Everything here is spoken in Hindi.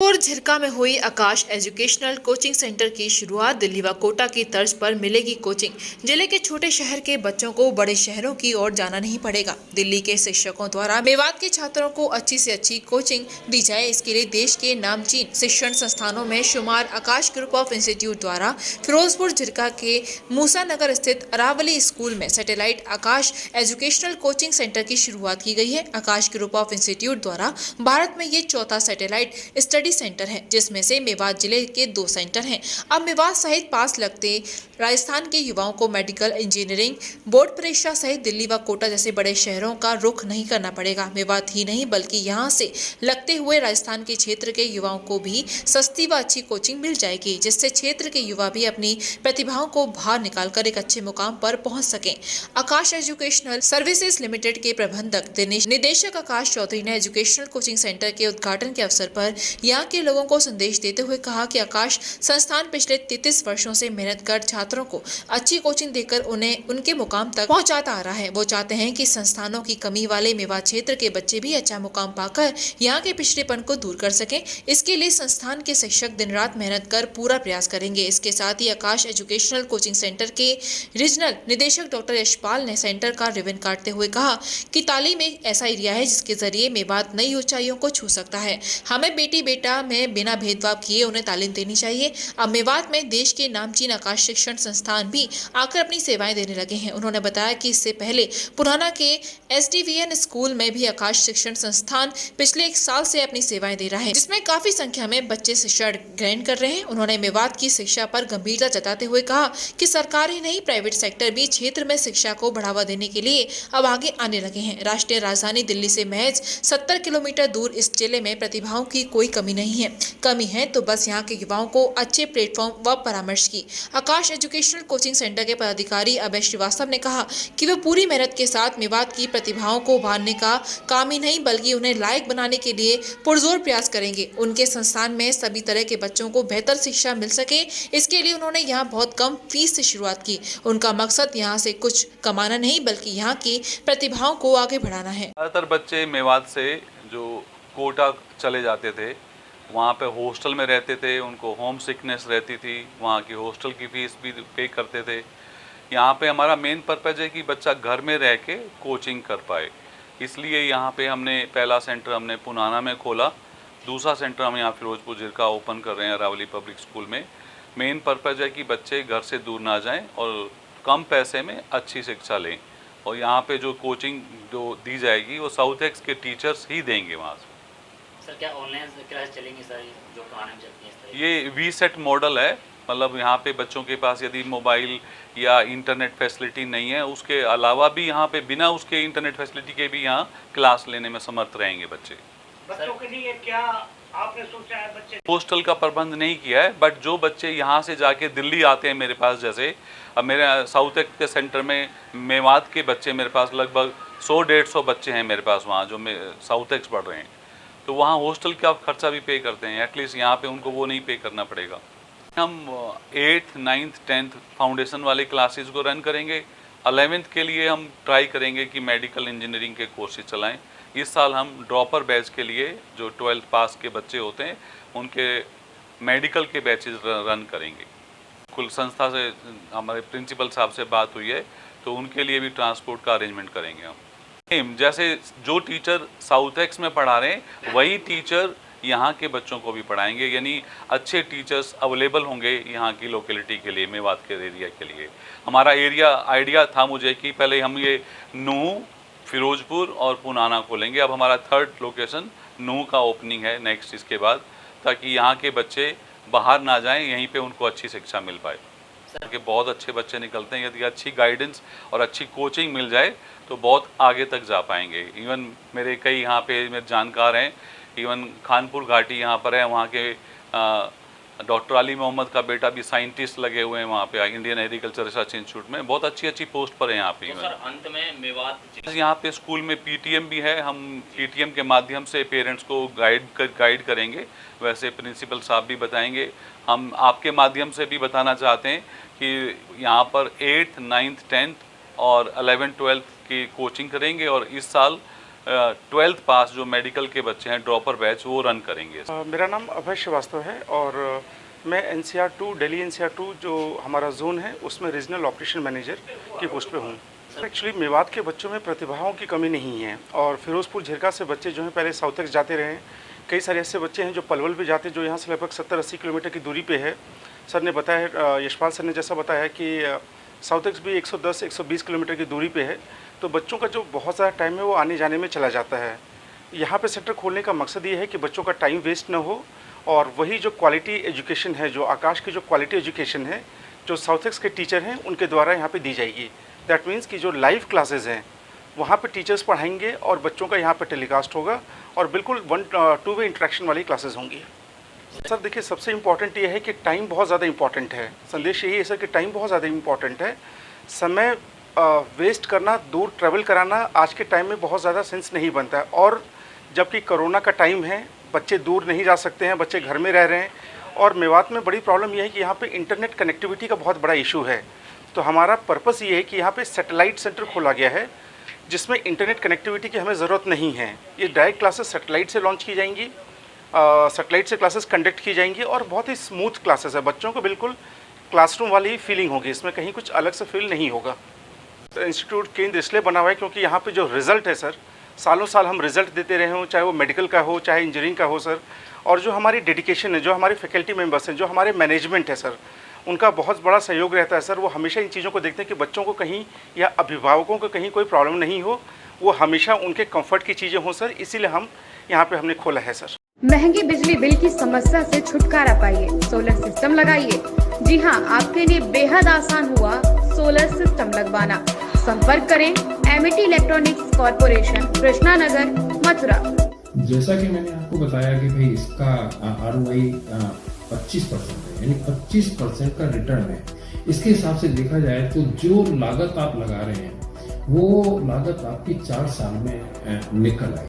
और झिरका में हुई आकाश एजुकेशनल कोचिंग सेंटर की शुरुआत। दिल्ली व कोटा की तर्ज पर मिलेगी कोचिंग। जिले के छोटे शहर के बच्चों को बड़े शहरों की ओर जाना नहीं पड़ेगा। दिल्ली के शिक्षकों द्वारा मेवात के छात्रों को अच्छी से अच्छी कोचिंग दी जाए, इसके लिए देश के नामचीन शिक्षण संस्थानों में शुमार आकाश ग्रुप ऑफ इंस्टीट्यूट द्वारा फिरोजपुर झिरका के मूसा नगर स्थित अरावली स्कूल में सैटेलाइट आकाश एजुकेशनल कोचिंग सेंटर की शुरुआत की गई है। आकाश ग्रुप ऑफ इंस्टीट्यूट द्वारा भारत में ये चौथा सैटेलाइट स्टडी सेंटर है, जिसमें से मेवात जिले के 2 सेंटर हैं। अब मेवात सहित पास लगते राजस्थान के युवाओं को मेडिकल, इंजीनियरिंग, बोर्ड परीक्षा सहित दिल्ली व कोटा जैसे बड़े शहरों का रुख नहीं करना पड़ेगा। मेवात ही नहीं बल्कि यहाँ से लगते हुए राजस्थान के क्षेत्र के युवाओं को भी सस्ती व अच्छी कोचिंग मिल जाएगी, जिससे क्षेत्र के युवा भी अपनी प्रतिभाओं को बाहर निकालकर एक अच्छे मुकाम पर पहुंच सकें। आकाश एजुकेशनल सर्विसेज लिमिटेड के प्रबंधक निदेशक आकाश चौधरी ने एजुकेशनल कोचिंग सेंटर के उद्घाटन के अवसर पर यहाँ के लोगों को संदेश देते हुए कहा कि आकाश संस्थान पिछले 33 वर्षों से मेहनत कर छात्रों को अच्छी कोचिंग देकर उन्हें उनके मुकाम तक पहुंचाता आ रहा है। वो चाहते हैं कि संस्थानों की कमी वाले मेवात क्षेत्र के बच्चे भी अच्छा मुकाम पाकर यहाँ के पिछड़ेपन को दूर कर सकें। इसके लिए संस्थान के शिक्षक दिन रात मेहनत कर पूरा प्रयास करेंगे। इसके साथ ही आकाश एजुकेशनल कोचिंग सेंटर के रीजनल निदेशक डॉक्टर यशपाल ने सेंटर का रिबन काटते हुए कहा कि तालीम एक ऐसा एरिया है जिसके जरिए मेवात नई ऊंचाइयों को छू सकता है। हमें बेटी बेटा में बिना भेदभाव किए उन्हें तालीम देनी चाहिए। अब मेवात में देश के नामचीन आकाश शिक्षण संस्थान भी आकर अपनी सेवाएं देने लगे हैं। उन्होंने बताया कि इससे पहले पुराना के SDVN स्कूल में भी आकाश शिक्षण संस्थान पिछले 1 साल से अपनी सेवाएं दे रहा है, जिसमें काफी संख्या में बच्चे शिक्षा ग्रहण कर रहे हैं। उन्होंने मेवात की शिक्षा पर गंभीरता जताते हुए कहा कि सरकार ही नहीं, प्राइवेट सेक्टर भी क्षेत्र में शिक्षा को बढ़ावा देने के लिए अब आगे आने लगे हैं। राष्ट्रीय राजधानी दिल्ली से महज 70 किलोमीटर दूर इस जिले में प्रतिभाओं की कोई कमी नहीं है। कमी है तो बस यहाँ के युवाओं को अच्छे प्लेटफॉर्म व परामर्श की। आकाश एजुकेशनल कोचिंग सेंटर के पदाधिकारी अभय श्रीवास्तव ने कहा कि वे पूरी मेहनत के साथ मेवात की प्रतिभाओं को उभारने का काम ही नहीं बल्कि उन्हें लायक बनाने के लिए पुरजोर प्रयास करेंगे। उनके संस्थान में सभी तरह के बच्चों को बेहतर शिक्षा मिल सके, इसके लिए उन्होंने यहाँ बहुत कम फीस से शुरुआत की। उनका मकसद यहाँ से कुछ कमाना नहीं बल्कि यहाँ की प्रतिभाओं को आगे बढ़ाना है। ज़्यादातर बच्चे मेवात से जो कोटा चले जाते थे, वहाँ पे हॉस्टल में रहते थे, उनको होम सिकनेस रहती थी, वहाँ की हॉस्टल की फीस भी पे करते थे। यहाँ पे हमारा मेन पर्पज़ है कि बच्चा घर में रह के कोचिंग कर पाए, इसलिए यहाँ पे हमने पहला सेंटर हमने पुनाना में खोला, दूसरा सेंटर हम यहाँ फिरोजपुर झिरका ओपन कर रहे हैं अरावली पब्लिक स्कूल में। मेन पर्पज़ है कि बच्चे घर से दूर ना जाएं और कम पैसे में अच्छी शिक्षा लें, और यहाँ पे जो कोचिंग जो दी जाएगी वो साउथ एक्स के टीचर्स ही देंगे वहाँ से। सर क्या ऑनलाइन क्लास चलेंगी सर जो पुराने में चलती हैं? ये VSET मॉडल है, मतलब यहाँ पे बच्चों के पास यदि मोबाइल या इंटरनेट फैसिलिटी नहीं है, उसके अलावा भी यहाँ पे बिना उसके इंटरनेट फैसिलिटी के भी यहाँ क्लास लेने में समर्थ रहेंगे बच्चे। बच्चों के लिए क्या आपने सोचा है? बच्चे हॉस्टल का प्रबंध नहीं किया है, बट जो बच्चे यहाँ से जाके दिल्ली आते हैं मेरे पास, जैसे अब मेरे साउथ एक्स के सेंटर में मेवात के बच्चे मेरे पास लगभग 100-150 बच्चे हैं मेरे पास वहाँ जो साउथ एक्स पढ़ रहे हैं, तो वहाँ हॉस्टल का खर्चा भी पे करते हैं। एटलीस्ट यहाँ पे उनको वो नहीं पे करना पड़ेगा। हम 8th, 9th, 10th फाउंडेशन वाले क्लासेस को रन करेंगे। 11th के लिए हम ट्राई करेंगे कि मेडिकल इंजीनियरिंग के कोर्सेज चलाएं। इस साल हम ड्रॉपर बैच के लिए जो 12th पास के बच्चे होते हैं उनके मेडिकल के बैचेज रन करेंगे। कुल संस्था से हमारे प्रिंसिपल साहब से बात हुई है, तो उनके लिए भी ट्रांसपोर्ट का अरेंजमेंट करेंगे हम। जैसे जो टीचर साउथ एक्स में पढ़ा रहे हैं वही टीचर यहाँ के बच्चों को भी पढ़ाएंगे, यानी अच्छे टीचर्स अवेलेबल होंगे यहाँ की लोकेलिटी के लिए, मेवात के एरिया के लिए। हमारा आइडिया था मुझे कि पहले हम ये नूह, फिरोजपुर और पुनाना खोलेंगे। अब हमारा 3rd लोकेशन नूह का ओपनिंग है नेक्स्ट इसके बाद, ताकि यहाँ के बच्चे बाहर ना जाएं, यहीं पे उनको अच्छी शिक्षा मिल पाए। कि बहुत अच्छे बच्चे निकलते हैं, यदि अच्छी गाइडेंस और अच्छी कोचिंग मिल जाए तो बहुत आगे तक जा पाएंगे। इवन मेरे कई यहाँ पे मेरे जानकार हैं, इवन खानपुर घाटी यहाँ पर है, वहाँ के डॉक्टर अली मोहम्मद का बेटा भी साइंटिस्ट लगे हुए हैं वहाँ पे इंडियन एग्रीकल्चर रिसर्च इंस्टीट्यूट में, बहुत अच्छी पोस्ट पर है यहाँ पे। तो सर अंत में मेवात यहाँ पे स्कूल में PTM भी है, हम PTM के माध्यम से पेरेंट्स को गाइड करेंगे, वैसे प्रिंसिपल साहब भी बताएंगे। हम आपके माध्यम से भी बताना चाहते हैं कि यहाँ पर 8th, 9th, 10th और 11th, 12th की कोचिंग करेंगे, और इस साल 12th पास जो मेडिकल के बच्चे हैं ड्रॉपर बैच वो रन करेंगे। मेरा नाम अभय श्रीवास्तव है और मैं NCR 2 दिल्ली NCR 2 जो हमारा जोन है उसमें रीजनल ऑपरेशन मैनेजर की पोस्ट पे हूँ। एक्चुअली मेवात के बच्चों में प्रतिभाओं की कमी नहीं है और फिरोजपुर झिरका से बच्चे जो हैं पहले साउथ तक जाते रहे हैं। कई सारे ऐसे बच्चे हैं जो पलवल भी जाते जो यहाँ से लगभग 70-80 किलोमीटर की दूरी पे है। सर ने बताया, यशपाल सर ने जैसा बताया कि साउथ एक्स भी 110-120 किलोमीटर की दूरी पे है, तो बच्चों का जो बहुत ज़्यादा टाइम है वो आने जाने में चला जाता है। यहाँ पे सेंटर खोलने का मकसद ये है कि बच्चों का टाइम वेस्ट ना हो और वही जो क्वालिटी एजुकेशन है, जो आकाश की जो क्वालिटी एजुकेशन है, जो साउथ एक्स के टीचर हैं उनके द्वारा यहाँ पे दी जाएगी। दैट मीन्स कि जो लाइव क्लासेस हैं वहाँ पे टीचर्स पढ़ाएंगे और बच्चों का यहाँ पे टेलीकास्ट होगा और बिल्कुल 1-2 वे इंटरेक्शन वाली क्लासेस होंगी। सर देखिए, सबसे इम्पॉर्टेंट ये है कि टाइम बहुत ज़्यादा इम्पॉर्टेंट है। संदेश यही है सर कि टाइम बहुत ज़्यादा इम्पॉर्टेंट है। समय वेस्ट करना, दूर ट्रैवल कराना आज के टाइम में बहुत ज़्यादा सेंस नहीं बनता है। और जबकि कोरोना का टाइम है, बच्चे दूर नहीं जा सकते हैं, बच्चे घर में रह रहे हैं और मेवात में बड़ी प्रॉब्लम यह है कि यहाँ पे इंटरनेट कनेक्टिविटी का बहुत बड़ा इशू है। तो हमारा पर्पस ये है कि यहाँ पे सैटेलाइट सेंटर खोला गया है जिसमें इंटरनेट कनेक्टिविटी की हमें ज़रूरत नहीं है। ये डायरेक्ट क्लासेस सैटेलाइट से लॉन्च की जाएंगी, सैटेलाइट से क्लासेस कंडक्ट की जाएंगी और बहुत ही स्मूथ क्लासेस है। बच्चों को बिल्कुल क्लासरूम वाली ही फीलिंग होगी, इसमें कहीं कुछ अलग से फील नहीं होगा। तो इंस्टीट्यूट केंद्र इसलिए बना हुआ है क्योंकि यहाँ पे जो रिज़ल्ट है सर, सालों साल हम रिज़ल्ट देते रहे हों, चाहे वो मेडिकल का हो चाहे इंजीनियरिंग का हो सर। और जो हमारी डेडिकेशन है, जो हमारे फैकल्टी मेंबर्स हैं, जो हमारे मैनेजमेंट है सर, उनका बहुत बड़ा सहयोग रहता है सर। वो हमेशा इन चीज़ों को देखते हैं कि बच्चों को कहीं या अभिभावकों को कहीं कोई प्रॉब्लम नहीं हो, वो हमेशा उनके कंफर्ट की चीज़ें हों सर। इसीलिए हम यहाँ पे हमने खोला है सर। महंगी बिजली बिल की समस्या से छुटकारा पाइए, सोलर सिस्टम लगाइए। जी हां, आपके लिए बेहद आसान हुआ सोलर सिस्टम लगवाना। संपर्क करें Amity electronics corporation, Krishna Nagar, Mathura. जैसा कि मैंने आपको बताया कि भाई इसका ROI 25% है, यानी 25% का रिटर्न है। इसके हिसाब से देखा जाए तो जो लागत आप लगा रहे हैं वो लागत आपकी 4 साल में निकल आए।